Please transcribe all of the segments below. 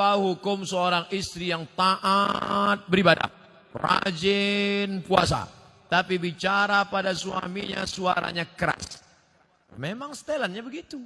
Apa hukum seorang istri yang taat beribadah, rajin puasa, tapi bicara pada suaminya suaranya keras? Memang setelannya begitu.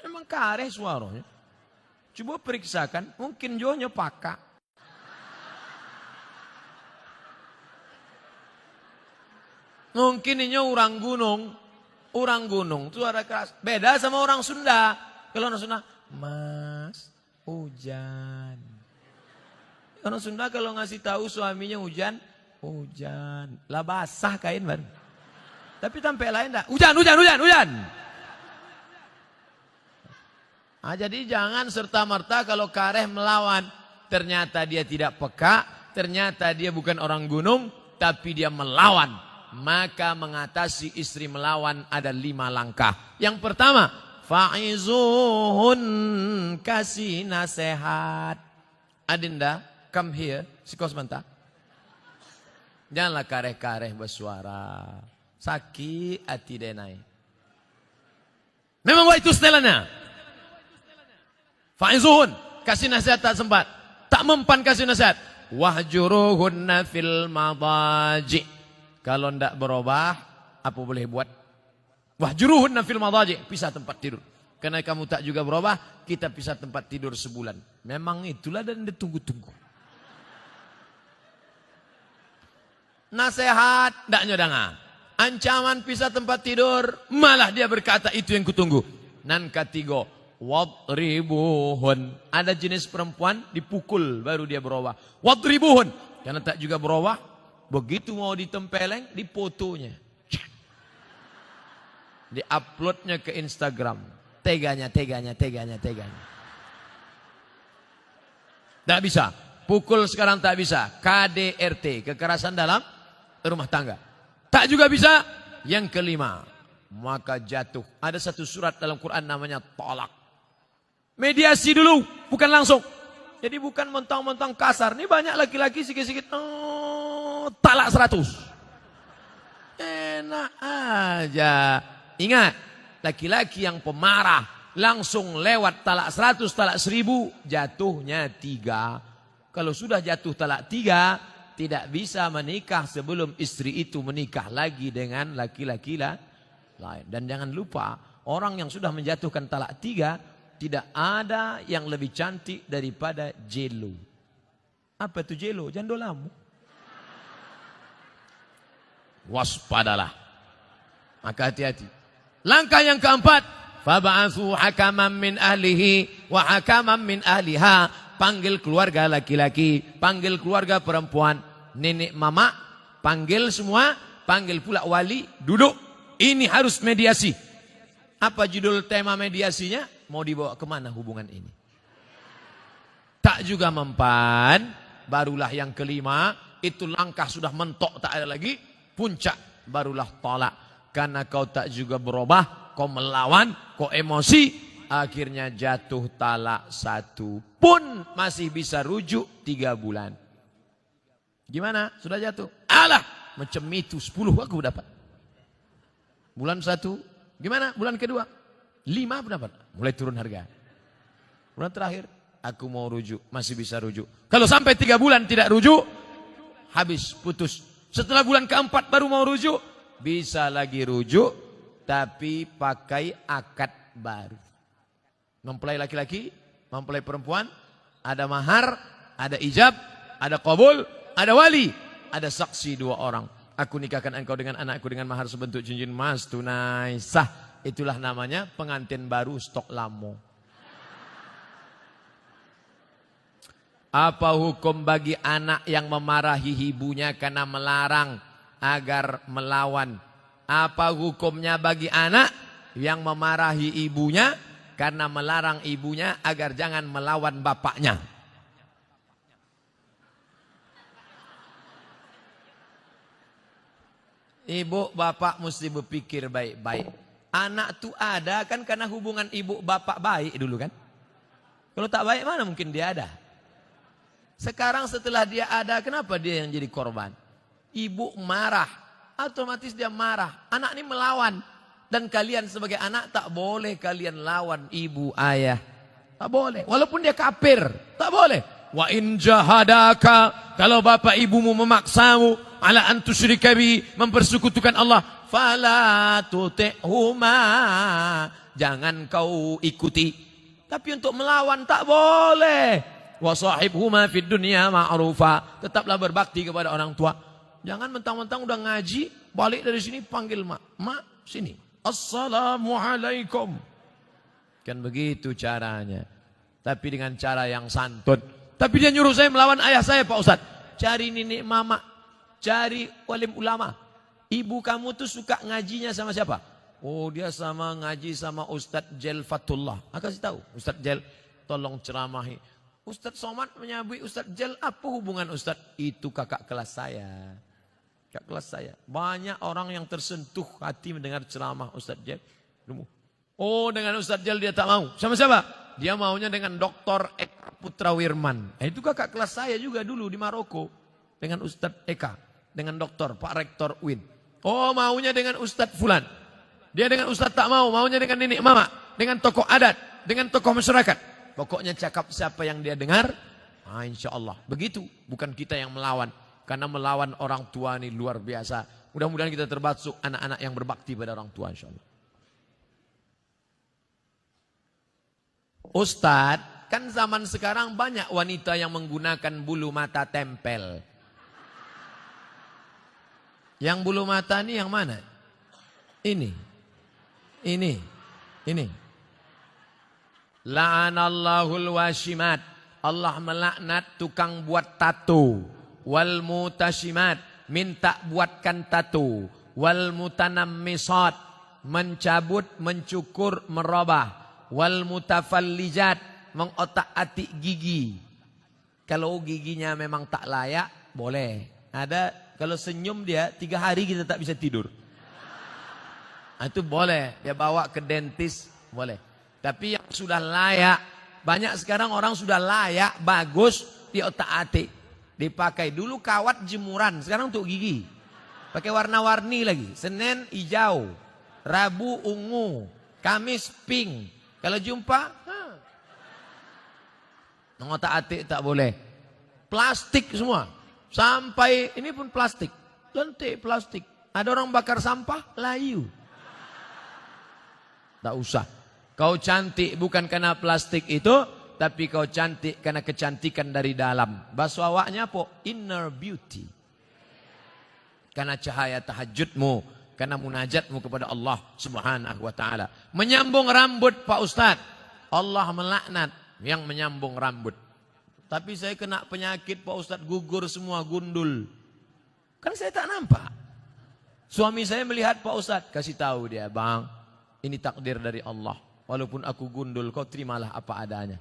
Memang kareh suaranya. Coba periksakan, mungkin jonyo paka. Mungkin ini orang gunung. Orang gunung suara keras. Beda sama orang Sunda. Kalau orang Sunda, Mas, hujan. Orang Sunda kalau ngasih tahu suaminya hujan, hujan. Lah basah kain baru. Tapi tampil lain enggak? Hujan, hujan, hujan, hujan. Nah, jadi jangan serta-merta kalau kareh melawan. Ternyata dia tidak peka, ternyata dia bukan orang gunung, tapi dia melawan. Maka mengatasi istri melawan ada 5 langkah. Yang pertama, fa'izuhun, kasih nasihat. Adinda, come here, sikos mantap. Janganlah kareh-kareh bersuara. Sakit hati denai. Memang itu setelannya. Fa'izuhun, kasih nasihat tak sempat. Tak mempan kasih nasihat. Wahjuruhunna fil madaji. Kalau tidak berubah, apa boleh buat? Wahjuruhunna fil madaji, pisah tempat tidur. Karena kamu tak juga berubah, kita pisah tempat tidur sebulan. Memang itulah dan ditunggu-tunggu. Nasihat, tidak nyodanga. Ancaman pisah tempat tidur, malah dia berkata itu yang kutunggu. Nan ketiga, wadribuhun. Ada jenis perempuan dipukul baru dia berubah. Wadribuhun. Karena tak juga berubah, begitu mau ditempeleng, dipotonya. Di-uploadnya ke Instagram. Teganya. Tak bisa. Pukul sekarang tak bisa. KDRT, kekerasan dalam rumah tangga. Tak juga bisa. Yang kelima, maka jatuh. Ada satu surat dalam Quran namanya tolak. Mediasi dulu, bukan langsung. Jadi bukan mentang-mentang kasar. Ini banyak laki-laki sikit-sikit. Talak 100. Enak aja. Ingat, laki-laki yang pemarah langsung lewat talak 100, talak 1000, jatuhnya 3. Kalau sudah jatuh talak 3, tidak bisa menikah sebelum istri itu menikah lagi dengan laki-laki lain. Dan jangan lupa, orang yang sudah menjatuhkan talak 3, tidak ada yang lebih cantik daripada jelo. Apa itu jelo? Jandolamu. Waspadalah. Maka hati-hati. Langkah yang keempat, fab'atsu hakaman min ahlihi wa hakaman min ahliha. Panggil keluarga laki-laki, panggil keluarga perempuan, nenek mama, panggil semua, panggil pula wali, duduk. Ini harus mediasi. Apa judul tema mediasinya? Mau dibawa kemana hubungan ini? Tak juga mempan, barulah yang kelima, itu langkah sudah mentok tak ada lagi, puncak barulah tolak. Karena kau tak juga berubah, kau melawan, kau emosi, akhirnya jatuh talak 1 pun masih bisa rujuk 3 bulan. Gimana? Sudah jatuh? Alah, macam itu 10 aku dapat. Bulan 1, gimana? Bulan kedua, 5 pun dapat. Mulai turun harga. Bulan terakhir, aku mau rujuk, masih bisa rujuk. Kalau sampai 3 bulan tidak rujuk, habis, putus. Setelah bulan keempat baru mau rujuk, bisa lagi rujuk, tapi pakai akad baru. Mempelai laki-laki, mempelai perempuan, ada mahar, ada ijab, ada qabul, ada wali, ada saksi 2 orang. Aku nikahkan engkau dengan anakku dengan mahar sebentuk cincin emas tunai sah. Itulah namanya pengantin baru stok lamo. Apa hukum bagi anak yang memarahi ibunya karena melarang agar melawan? Apa hukumnya bagi anak yang memarahi ibunya karena melarang ibunya agar jangan melawan bapaknya? Ibu bapak mesti berpikir baik-baik. Anak tuh ada kan karena hubungan ibu bapak baik dulu kan. Kalau tak baik mana mungkin dia ada. Sekarang setelah dia ada, kenapa dia yang jadi korban? Ibu marah, otomatis dia marah. Anak ini melawan. Dan kalian sebagai anak tak boleh kalian lawan ibu ayah. Tak boleh. Walaupun dia kafir, tak boleh. Wa in jahadaka, kalau bapak ibumu memaksamu ala an tusyrika bi, mempersekutukan Allah, fala tuti'huma, jangan kau ikuti. Tapi untuk melawan tak boleh. Wa sahibhuma fid dunya ma'rufa, tetaplah berbakti kepada orang tua. Jangan mentang-mentang udah ngaji, balik dari sini panggil mak. Mak, sini. Assalamualaikum. Kan begitu caranya. Tapi dengan cara yang santun. Tapi dia nyuruh saya melawan ayah saya, Pak Ustadz. Cari nenek mama, cari walim ulama. Ibu kamu tuh suka ngajinya sama siapa? Oh, dia sama ngaji sama Ustadz Jel Fatullah. Aku kasih tahu, Ustadz Jel tolong ceramahi. Ustadz Somad menyabui Ustadz Jel, apa hubungan Ustadz? Itu kakak kelas saya. Kakak kelas saya. Banyak orang yang tersentuh hati mendengar ceramah Ustadz Jel. Oh, dengan Ustadz Jel dia tak mau. Sama siapa? Dia maunya dengan Dr. Eka Putra Wirman. Itu kakak kelas saya juga dulu di Maroko. Dengan Ustadz Eka. Dengan doktor, Pak Rektor Win. Oh, maunya dengan Ustadz Fulan. Dia dengan Ustadz tak mau. Maunya dengan nenek mama. Dengan tokoh adat. Dengan tokoh masyarakat. Pokoknya cakap siapa yang dia dengar. Nah, insya Allah. Begitu. Bukan kita yang melawan. Karena melawan orang tua ini luar biasa. Mudah-mudahan kita termasuk anak-anak yang berbakti pada orang tua, insya Allah. Ustadz, kan zaman sekarang banyak wanita yang menggunakan bulu mata tempel. Yang bulu mata ini yang mana? Ini. La'anallahul washimat. Allah melaknat tukang buat tato. Wal mutashimat, minta buatkan tato. Wal mutanammisat, mencabut, mencukur, merubah. Wal mutafallijat, mengotak-atik gigi. Kalau giginya memang tak layak, boleh. Ada, kalau senyum dia 3 hari kita tak bisa tidur. Itu boleh, dia bawa ke dentis, boleh. Tapi yang sudah layak, banyak sekarang orang sudah layak, bagus, diotak-atik. Dipakai dulu kawat jemuran, sekarang untuk gigi. Pakai warna-warni lagi. Senin hijau, Rabu ungu, Kamis pink. Kalau jumpa, ngotak-atik tak boleh. Plastik semua. Sampai, ini pun plastik. Lentik plastik. Ada orang bakar sampah, layu. Tak usah. Kau cantik bukan karena plastik itu, tapi kau cantik karena kecantikan dari dalam. Bahasa awaknya apa? Inner beauty. Karena cahaya tahajudmu. Karena munajatmu kepada Allah subhanahu wa ta'ala. Menyambung rambut Pak Ustadz. Allah melaknat yang menyambung rambut. Tapi saya kena penyakit Pak Ustadz, gugur semua, gundul. Kan saya tak nampak. Suami saya melihat Pak Ustadz, kasih tahu dia, bang, ini takdir dari Allah. Walaupun aku gundul, kau terimalah apa adanya.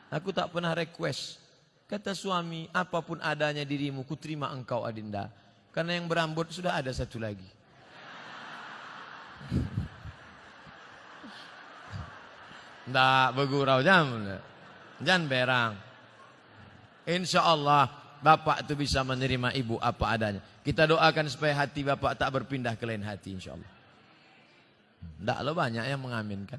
Aku tak pernah request. Kata suami, apapun adanya dirimu, ku terima engkau adinda. Karena yang berambut sudah ada satu lagi. Nggak bergurau jangan berang. Insya Allah bapak itu bisa menerima ibu apa adanya. Kita doakan supaya hati bapak tak berpindah ke lain hati, insya Allah. Nggak lo banyak yang mengaminkan.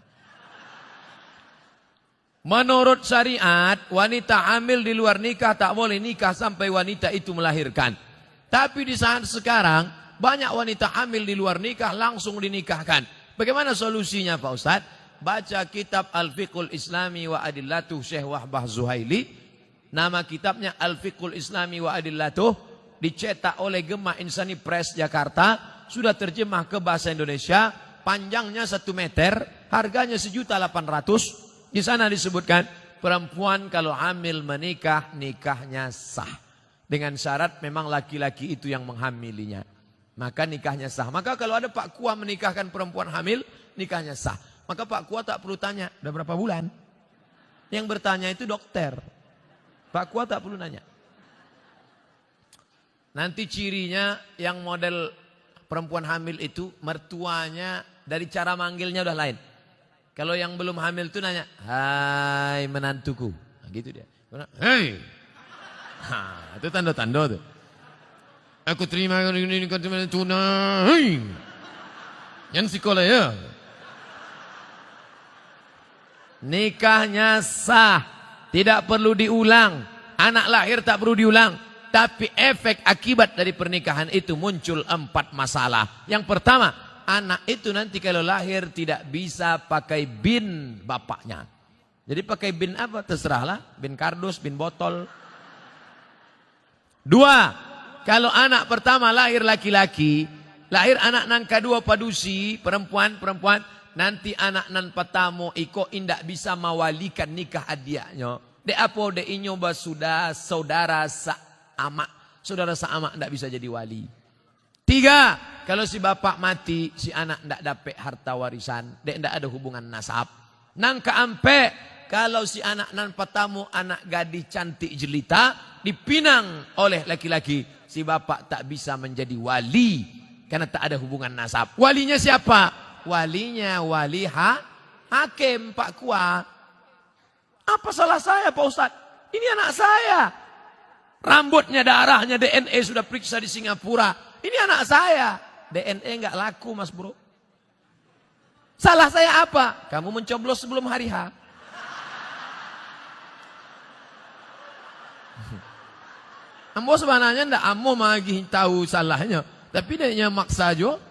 Menurut syariat, wanita hamil di luar nikah tak boleh nikah sampai wanita itu melahirkan. Tapi di saat sekarang banyak wanita hamil di luar nikah langsung dinikahkan. Bagaimana solusinya Pak Ustadz? Baca kitab Al-Fiqhul Islami wa Adillatuh Syekh Wahbah Zuhaili. Nama kitabnya Al-Fiqhul Islami wa Adillatuh. Dicetak oleh Gema Insani Press Jakarta. Sudah terjemah ke bahasa Indonesia. Panjangnya 1 meter. Harganya 1.800.000. Di sana disebutkan perempuan kalau hamil menikah, nikahnya sah. Dengan syarat memang laki-laki itu yang menghamilinya. Maka nikahnya sah. Maka kalau ada Pak Kua menikahkan perempuan hamil, nikahnya sah. Maka Pak Kua tak perlu tanya, udah berapa bulan? Yang bertanya itu dokter. Pak Kua tak perlu nanya. Nanti cirinya yang model perempuan hamil itu, mertuanya dari cara manggilnya udah lain. Kalau yang belum hamil itu nanya, hai menantuku. Nah, gitu dia. Hei. Nah, itu tanda-tanda tuh. Aku terima ini tunai. Yang sekolah ya. Nikahnya sah, tidak perlu diulang. Anak lahir tak perlu diulang. Tapi efek akibat dari pernikahan itu muncul 4 masalah. Yang pertama, anak itu nanti kalau lahir tidak bisa pakai bin bapaknya. Jadi pakai bin apa? Terserahlah. Bin kardus, bin botol. 2, kalau anak pertama lahir laki-laki, lahir anak nan kedua padusi, perempuan, nanti anak nan pertama iko indak bisa mawalikan nikah adiaknya. De apo de inyo sudah saudara sama ndak bisa jadi wali. 3, kalau si bapak mati, si anak ndak dapat harta warisan, de ndak ada hubungan nasab. Nang keempat, kalau si anak nan pertama anak gadis cantik jelita dipinang oleh laki-laki, si bapak tak bisa menjadi wali karena tak ada hubungan nasab. Walinya siapa? Walinya wali hakim Pak Kua. Apa salah saya Pak Ustadz? Ini anak saya. Rambutnya, darahnya, DNA sudah periksa di Singapura. Ini anak saya. DNA enggak laku Mas Bro. Salah saya apa? Kamu mencoblos sebelum hari H. Ambo sebenarnya ndak ambo magi tahu salahnya. Tapi dia maksa jo.